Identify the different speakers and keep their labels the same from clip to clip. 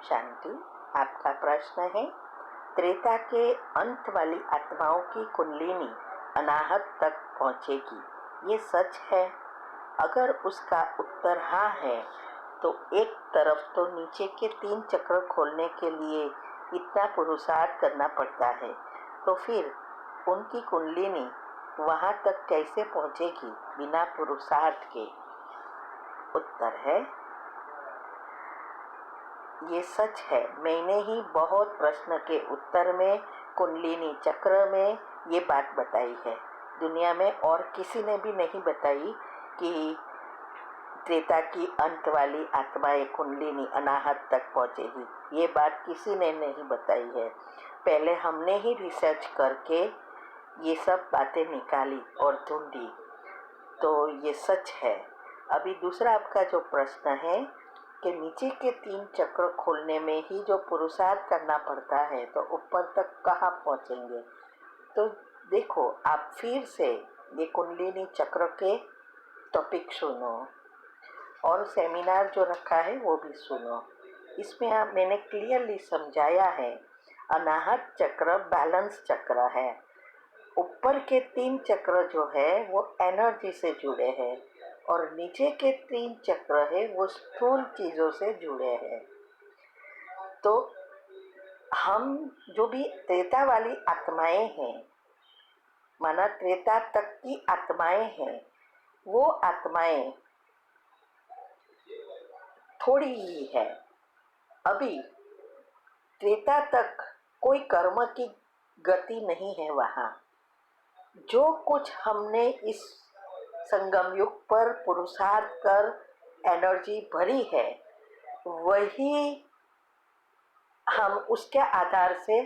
Speaker 1: शांति। आपका प्रश्न है, त्रेता के अंत वाली आत्माओं की कुंडलिनी अनाहत तक पहुंचेगी, ये सच है? अगर उसका उत्तर हाँ है तो एक तरफ तो नीचे के 3 चक्र खोलने के लिए इतना पुरुषार्थ करना पड़ता है, तो फिर उनकी कुंडलिनी वहां तक कैसे पहुंचेगी बिना पुरुषार्थ के? उत्तर है, ये सच है। मैंने ही बहुत प्रश्न के उत्तर में कुंडलिनी चक्र में ये बात बताई है। दुनिया में और किसी ने भी नहीं बताई कि त्रेता की अंत वाली आत्माएं कुंडलिनी अनाहत तक पहुंचेगी। ये बात किसी ने नहीं बताई है। पहले हमने ही रिसर्च करके ये सब बातें निकाली और ढूंढी, तो ये सच है। अभी दूसरा आपका जो प्रश्न है कि नीचे के 3 चक्र खोलने में ही जो पुरुषार्थ करना पड़ता है, तो ऊपर तक कहाँ पहुँचेंगे? तो देखो, आप फिर से ये कुंडलिनी चक्र के टॉपिक सुनो और सेमिनार जो रखा है वो भी सुनो। इसमें मैंने क्लियरली समझाया है, अनाहत चक्र बैलेंस चक्र है। ऊपर के 3 चक्र जो है वो एनर्जी से जुड़े हैं और नीचे के 3 चक्र है वो स्थूल चीजों से जुड़े हैं। तो हम जो भी त्रेता वाली आत्माएं हैं, माना त्रेता तक की आत्माएं हैं, वो आत्माएं थोड़ी ही है। अभी त्रेता तक कोई कर्म की गति नहीं है। वहाँ जो कुछ हमने इस संगम युग पर पुरुषार्थ कर एनर्जी भरी है, वही हम उसके आधार से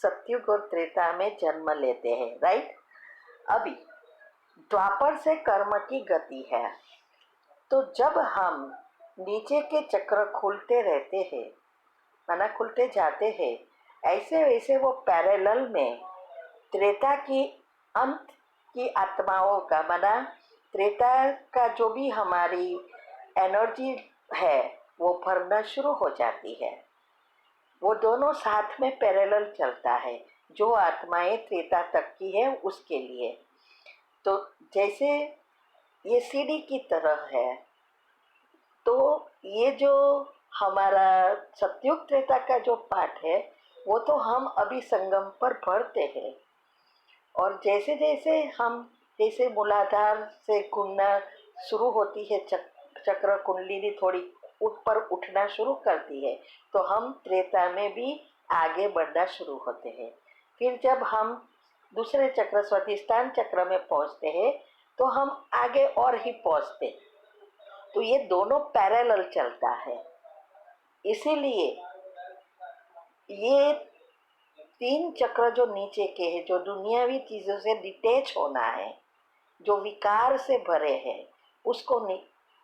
Speaker 1: सत्युग और त्रेता में जन्म लेते हैं, राइट? अभी द्वापर से कर्म की गति है, तो जब हम नीचे के चक्र खुलते रहते हैं, माना खुलते जाते हैं, ऐसे वैसे वो पैरेलल में त्रेता की अंत की आत्माओं का, माना त्रेता का जो भी हमारी एनर्जी है वो भरना शुरू हो जाती है। वो दोनों साथ में पैरेलल चलता है, जो आत्माएं त्रेता तक की है उसके लिए। तो जैसे ये सीढ़ी की तरह है, तो ये जो हमारा सतयुग त्रेता का जो पाठ है वो तो हम अभी संगम पर भरते हैं, और जैसे जैसे हम जैसे मूलाधार से घूमना शुरू होती है, चक्र कुंडलिनी थोड़ी ऊपर उठना शुरू करती है, तो हम त्रेता में भी आगे बढ़ना शुरू होते हैं। फिर जब हम दूसरे चक्र स्वाधिष्ठान चक्र में पहुंचते हैं तो हम आगे और ही पहुंचते। तो ये दोनों पैरेलल चलता है। इसीलिए ये 3 चक्र जो नीचे के हैं, जो दुनियावी चीजों से डिटैच होना है, जो विकार से भरे हैं, उसको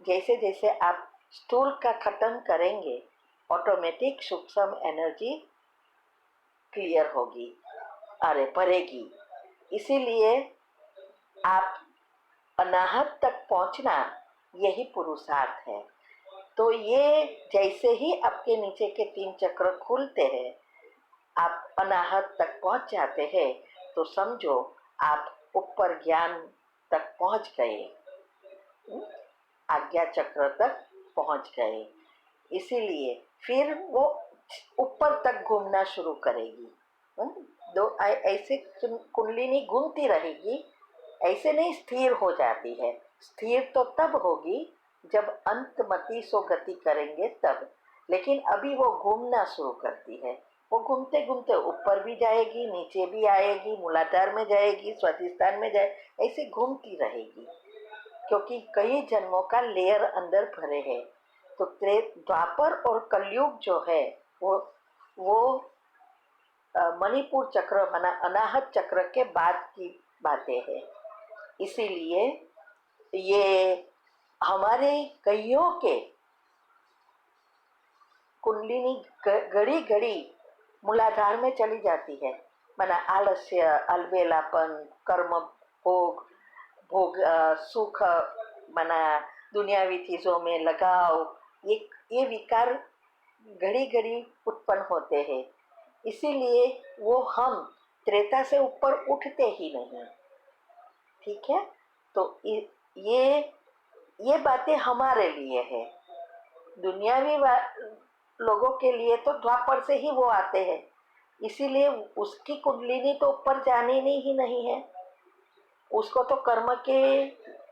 Speaker 1: जैसे जैसे आप स्थूल का खत्म करेंगे, ऑटोमेटिक सूक्ष्म एनर्जी क्लियर होगी, अरे भरेगी। इसीलिए आप अनाहत तक पहुंचना यही पुरुषार्थ है। तो ये जैसे ही आपके नीचे के 3 चक्र खुलते हैं, आप अनाहत तक पहुंच जाते हैं, तो समझो आप ऊपर ज्ञान तक पहुंच गए, आज्ञा चक्र तक पहुंच गए। इसीलिए फिर वो ऊपर तक घूमना शुरू करेगी। दो ऐसे कुंडलिनी घूमती रहेगी, ऐसे नहीं स्थिर हो जाती है। स्थिर तो तब होगी जब अंतमति सो गति करेंगे तब, लेकिन अभी वो घूमना शुरू करती है। वो घूमते घूमते ऊपर भी जाएगी, नीचे भी आएगी, मूलाधार में जाएगी, स्वाधिष्ठान में जाए, ऐसे घूमती रहेगी, क्योंकि कई जन्मों का लेयर अंदर भरे हैं। तो द्वापर और कलयुग जो है वो मणिपुर चक्र माना अनाहत चक्र के बाद की बातें हैं। इसीलिए ये हमारे कईयों के कुंडलिनी घड़ी घड़ी मूलाधार में चली जाती है, माना आलस्य, अलबेलापन, कर्म भोग सुख, माना दुनियावी चीजों में लगाव, ये विकार घड़ी घड़ी उत्पन्न होते हैं, इसीलिए वो हम त्रेता से ऊपर उठते ही नहीं। ठीक है, तो ये बातें हमारे लिए है। दुनियावी लोगों के लिए तो द्वापर से ही वो आते हैं, इसीलिए उसकी कुंडलिनी तो ऊपर जानी ही नहीं है। उसको तो कर्म के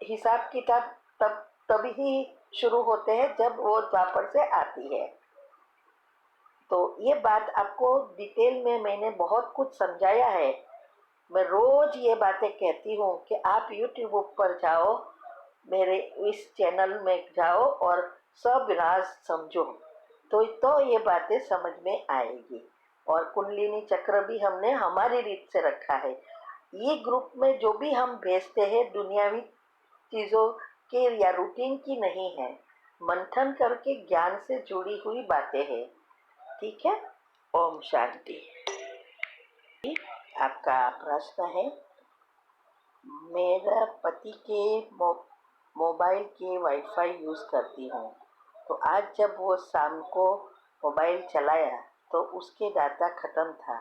Speaker 1: हिसाब किताब तभी शुरू होते हैं जब वो द्वापर से आती है। तो ये बात आपको डिटेल में मैंने बहुत कुछ समझाया है। मैं रोज ये बातें कहती हूँ कि आप यूट्यूब पर जाओ, मेरे इस चैनल में जाओ और सब राज समझो, तो ये बातें समझ में आएगी। और कुंडलिनी चक्र भी हमने हमारी रीत से रखा है। ये ग्रुप में जो भी हम भेजते हैं दुनियावी चीज़ों के या रूटीन की नहीं है, मंथन करके ज्ञान से जुड़ी हुई बातें हैं। ठीक है, ओम शांति। आपका प्रश्न है, मेरा पति के मोबाइल के वाईफाई यूज़ करती हूँ, तो आज जब वो शाम को मोबाइल चलाया तो उसके डाटा ख़त्म था,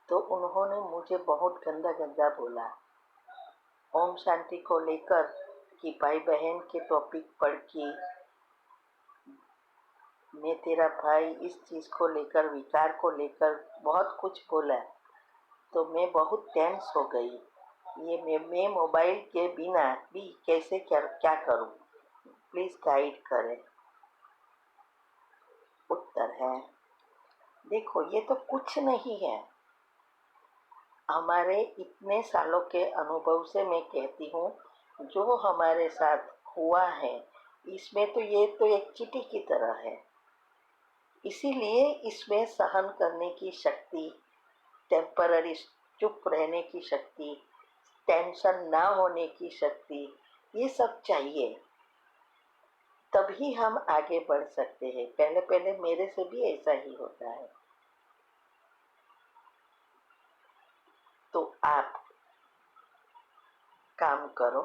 Speaker 1: तो उन्होंने मुझे बहुत गंदा गंदा बोला। ओम शांति को लेकर कि भाई बहन के टॉपिक पढ़ के मैं तेरा भाई इस चीज़ को लेकर, विकार को लेकर बहुत कुछ बोला, तो मैं बहुत टेंस हो गई। ये मैं मोबाइल के बिना भी कैसे क्या करूं, प्लीज़ गाइड करें। उत्तर है, देखो ये तो कुछ नहीं है। हमारे इतने सालों के अनुभव से मैं कहती हूँ, जो हमारे साथ हुआ है इसमें तो ये तो एक चींटी की तरह है। इसीलिए इसमें सहन करने की शक्ति, टेम्पररी चुप रहने की शक्ति, टेंशन ना होने की शक्ति, ये सब चाहिए, तभी हम आगे बढ़ सकते हैं। पहले पहले मेरे से भी ऐसा ही होता है। तो आप काम करो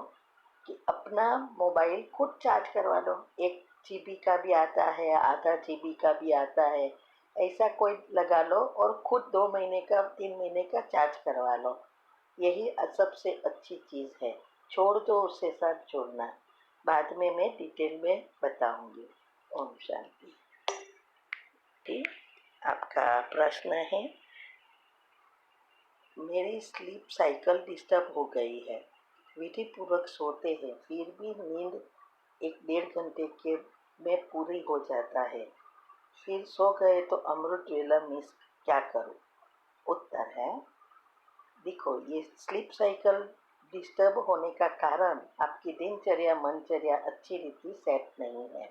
Speaker 1: कि अपना मोबाइल खुद चार्ज करवा लो। 1 GB का भी आता है, आधा GB का भी आता है, ऐसा कोई लगा लो और खुद 2 महीने का 3 महीने का चार्ज करवा लो। यही सबसे अच्छी चीज़ है। छोड़ दो, उससे साथ जोड़ना बाद में मैं डिटेल में बताऊंगी। ओम शांति। ठीक, आपका प्रश्न है, मेरी स्लीप साइकिल डिस्टर्ब हो गई है। विधि पूर्वक सोते हैं, फिर भी नींद 1-1.5 घंटे के में पूरी हो जाता है, फिर सो गए तो अमृत वेला मिस, क्या करूं? उत्तर है, देखो ये स्लीप साइकिल डिस्टर्ब होने का कारण आपकी दिनचर्या मनचर्या अच्छी रीति सेट नहीं है।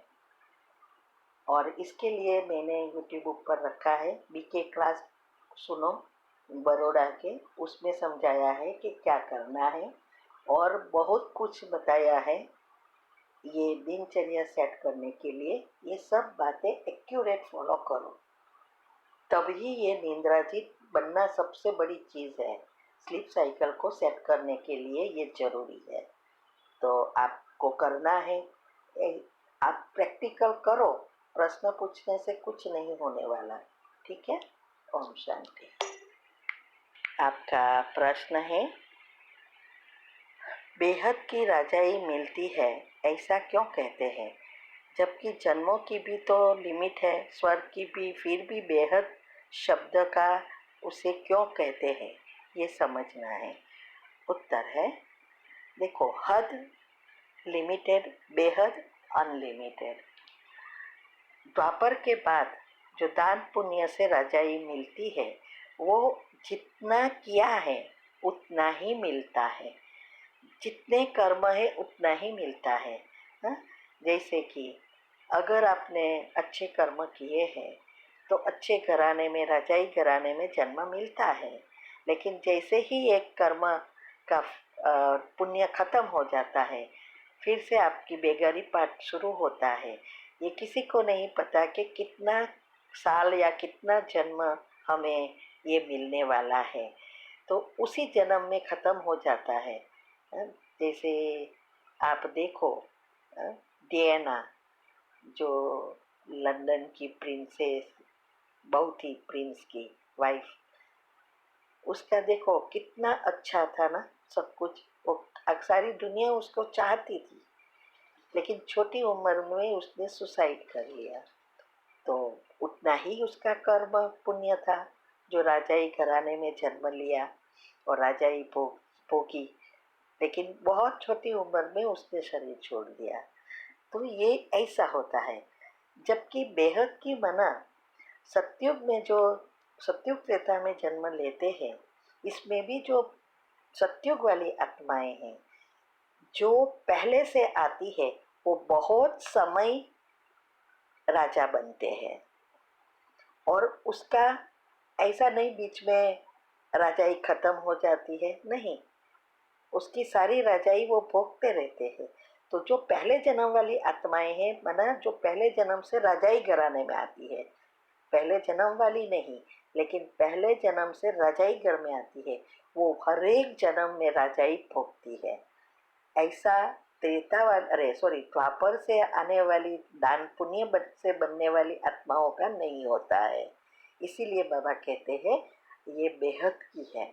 Speaker 1: और इसके लिए मैंने यूट्यूब पर रखा है, बीके क्लास सुनो बड़ौदा के, उसमें समझाया है कि क्या करना है और बहुत कुछ बताया है। ये दिनचर्या सेट करने के लिए ये सब बातें एक्यूरेट फॉलो करो, तभी ये निंद्राजीत बनना सबसे बड़ी चीज़ है। स्लीप साइकिल को सेट करने के लिए ये जरूरी है, तो आपको करना है। आप प्रैक्टिकल करो, प्रश्न पूछने से कुछ नहीं होने वाला। ठीक है, ओम शांति। आपका प्रश्न है, बेहद की राजाई मिलती है, ऐसा क्यों कहते हैं? जबकि जन्मों की भी तो लिमिट है, स्वर्ग की भी, फिर भी बेहद शब्द का उसे क्यों कहते हैं, ये समझना है। उत्तर है, देखो हद लिमिटेड, बेहद अनलिमिटेड। द्वापर के बाद जो दान पुण्य से राजाई मिलती है, वो जितना किया है उतना ही मिलता है, जितने कर्म है उतना ही मिलता है। हा? जैसे कि अगर आपने अच्छे कर्म किए हैं तो अच्छे घराने में, राजाई घराने में जन्म मिलता है। लेकिन जैसे ही एक कर्म का पुण्य खत्म हो जाता है, फिर से आपकी बेगारी पाठ शुरू होता है। ये किसी को नहीं पता कि कितना साल या कितना जन्म हमें ये मिलने वाला है, तो उसी जन्म में ख़त्म हो जाता है। जैसे आप देखो, डीएनए जो लंदन की प्रिंसेस, बहू थी प्रिंस की वाइफ, उसका देखो कितना अच्छा था ना सब कुछ। वो सारी दुनिया उसको चाहती थी, लेकिन छोटी उम्र में उसने सुसाइड कर लिया। तो उतना ही उसका कर्म पुण्य था जो राजाई घराने में जन्म लिया और राजाई भोगी, लेकिन बहुत छोटी उम्र में उसने शरीर छोड़ दिया। तो ये ऐसा होता है। जबकि बेहद की मना सतयुग में जो सतयुग त्रेता में जन्म लेते हैं, इसमें भी जो सतयुग वाली आत्माएं हैं जो पहले से आती है, वो बहुत समय राजा बनते हैं। और उसका ऐसा नहीं बीच में राजाई खत्म हो जाती है, नहीं, उसकी सारी राजाई वो भोगते रहते हैं। तो जो पहले जन्म वाली आत्माएं हैं, माना जो पहले जन्म से राजाई घराने में आती है, पहले जन्म वाली नहीं, लेकिन पहले जन्म से राजाई घर में आती है, वो हर एक जन्म में राजाई भोगती है। ऐसा त्रेता वाली, अरे सॉरी, द्वापर से आने वाली दान पुण्य से बनने वाली आत्माओं का नहीं होता है। इसीलिए बाबा कहते हैं ये बेहद की है,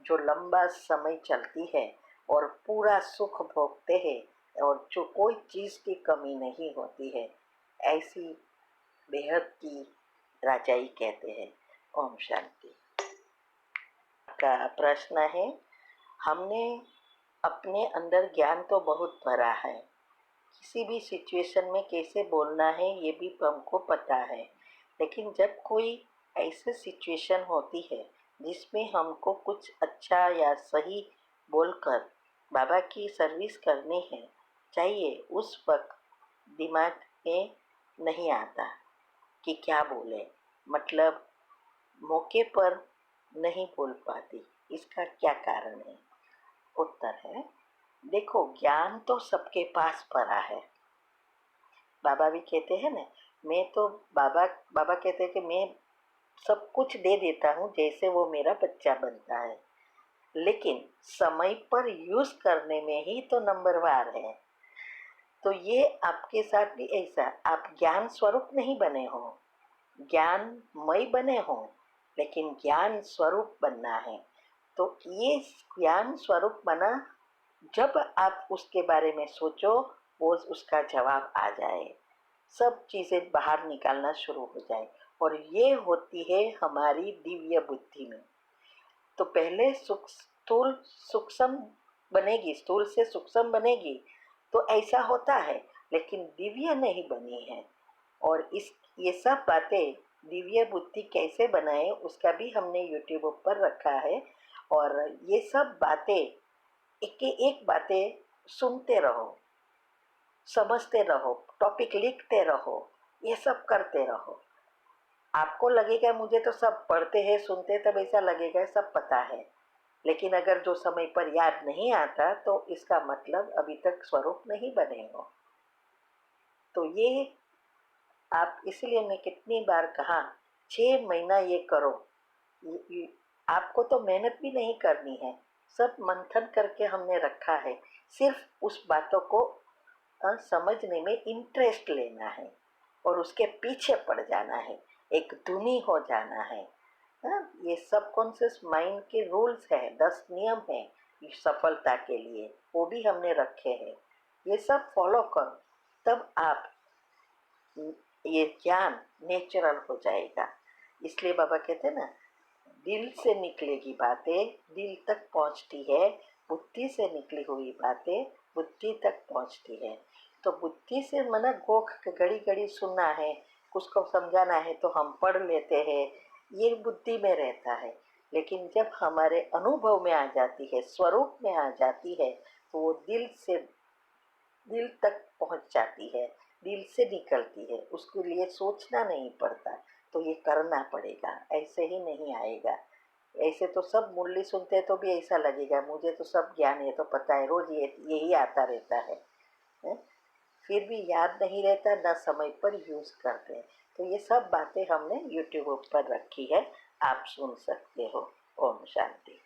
Speaker 1: जो लंबा समय चलती है और पूरा सुख भोगते हैं और जो कोई चीज़ की कमी नहीं होती है, ऐसी बेहद की राजाई कहते हैं। ओम शांति। का प्रश्न है, हमने अपने अंदर ज्ञान तो बहुत भरा है, किसी भी सिचुएशन में कैसे बोलना है ये भी हमको पता है, लेकिन जब कोई ऐसी सिचुएशन होती है जिसमें हमको कुछ अच्छा या सही बोलकर बाबा की सर्विस करनी है चाहिए, उस वक्त दिमाग में नहीं आता कि क्या बोले, मतलब मौके पर नहीं बोल पाती। इसका क्या कारण है? उत्तर है, देखो ज्ञान तो सबके पास पड़ा है। बाबा भी कहते हैं ना, मैं तो बाबा कहते हैं कि मैं सब कुछ दे देता हूँ जैसे वो मेरा बच्चा बनता है, लेकिन समय पर यूज करने में ही तो नंबरवार है। तो ये आपके साथ भी ऐसा, आप ज्ञान स्वरूप नहीं बने हो, ज्ञानमय बने हो, लेकिन ज्ञान स्वरूप बनना है। तो ये ज्ञान स्वरूप बना, जब आप उसके बारे में सोचो वो उसका जवाब आ जाए, सब चीज़ें बाहर निकालना शुरू हो जाए। और ये होती है हमारी दिव्य बुद्धि में। तो पहले स्थूल सूक्ष्म बनेगी, स्थूल से सूक्ष्म बनेगी, तो ऐसा होता है, लेकिन दिव्य नहीं बनी है। और ये सब बातें दिव्य बुद्धि कैसे बनाए उसका भी हमने यूट्यूब पर रखा है। और ये सब बातें एक एक बातें सुनते रहो, समझते रहो, टॉपिक लिखते रहो, ये सब करते रहो। आपको लगेगा मुझे तो सब पढ़ते हैं सुनते, तब ऐसा लगेगा सब पता है, लेकिन अगर जो समय पर याद नहीं आता तो इसका मतलब अभी तक स्वरूप नहीं बने हो। तो ये आप, इसलिए मैं कितनी बार कहा 6 महीना ये करो। आपको तो मेहनत भी नहीं करनी है, सब मंथन करके हमने रखा है, सिर्फ उस बातों को समझने में इंटरेस्ट लेना है और उसके पीछे पड़ जाना है, एक धुनी हो जाना है। ये सबकॉन्शियस माइंड के रूल्स है, 10 नियम है सफलता के लिए, वो भी हमने रखे हैं। ये सब फॉलो करो, तब आप ये ज्ञान नेचुरल हो जाएगा। इसलिए बाबा कहते हैं ना, दिल से निकलेगी बातें दिल तक पहुंचती है, बुद्धि से निकली हुई बातें बुद्धि तक पहुंचती है। तो बुद्धि से मना गोख घड़ी घड़ी सुनना है, उसको समझाना है तो हम पढ़ लेते हैं, ये बुद्धि में रहता है। लेकिन जब हमारे अनुभव में आ जाती है, स्वरूप में आ जाती है, तो वो दिल तक पहुंच जाती है, दिल से निकलती है, उसके लिए सोचना नहीं पड़ता। तो ये करना पड़ेगा, ऐसे ही नहीं आएगा। ऐसे तो सब मुरली सुनते तो भी ऐसा लगेगा मुझे तो सब ज्ञान है, तो पता है रोज यही आता रहता है? फिर भी याद नहीं रहता, न समय पर यूज करते हैं। तो ये सब बातें हमने यूट्यूब पर रखी है, आप सुन सकते हो। ओम शांति।